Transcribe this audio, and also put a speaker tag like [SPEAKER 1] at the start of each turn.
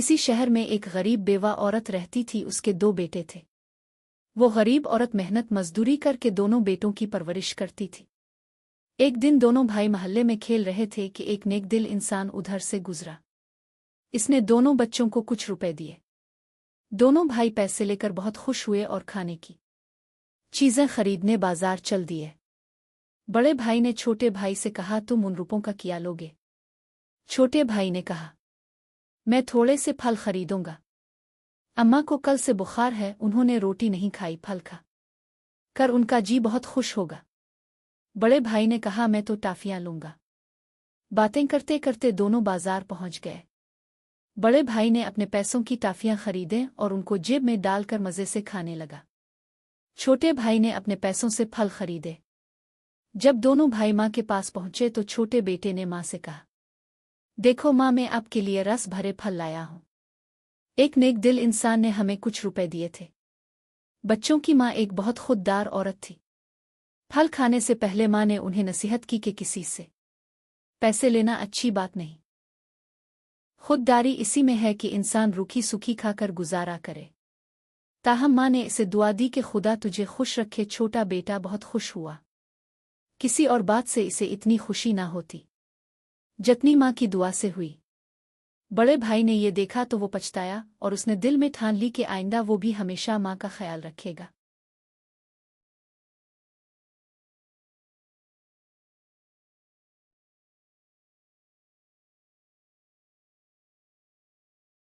[SPEAKER 1] किसी शहर में एक गरीब बेवा औरत रहती थी। उसके 2 बेटे थे। वो गरीब औरत मेहनत मजदूरी करके दोनों बेटों की परवरिश करती थी। एक दिन दोनों भाई महल्ले में खेल रहे थे कि एक नेक दिल इंसान उधर से गुजरा। इसने दोनों बच्चों को कुछ रुपए दिए। दोनों भाई पैसे लेकर बहुत खुश हुए और खाने की चीजें खरीदने बाजार चल दिए। बड़े भाई ने छोटे भाई से कहा, तुम उन रुपयों का क्या लोगे? छोटे भाई ने कहा, मैं थोड़े से फल खरीदूंगा। अम्मा को कल से बुखार है, उन्होंने रोटी नहीं खाई, फल खा कर उनका जी बहुत खुश होगा। बड़े भाई ने कहा, मैं तो टाफियां लूंगा। बातें करते करते दोनों बाजार पहुंच गए। बड़े भाई ने अपने पैसों की टाफियां खरीदे और उनको जेब में डालकर मजे से खाने लगा। छोटे भाई ने अपने पैसों से फल खरीदे। जब दोनों भाई माँ के पास पहुंचे तो छोटे बेटे ने माँ से कहा, देखो माँ, मैं आपके लिए रस भरे फल लाया हूं। एक नेक दिल इंसान ने हमें कुछ रुपए दिए थे। बच्चों की माँ एक बहुत खुददार औरत थी। फल खाने से पहले माँ ने उन्हें नसीहत की कि किसी से पैसे लेना अच्छी बात नहीं। खुददारी इसी में है कि इंसान रूखी सूखी खाकर गुजारा करे। ताहम माँ ने इसे दुआ दी कि खुदा तुझे खुश रखे। छोटा बेटा बहुत खुश हुआ। किसी और बात से इसे इतनी खुशी ना होती जितनी माँ की दुआ से हुई। बड़े भाई ने ये देखा तो वो पछताया और उसने दिल में ठान ली कि आइंदा वो भी हमेशा माँ का ख्याल रखेगा।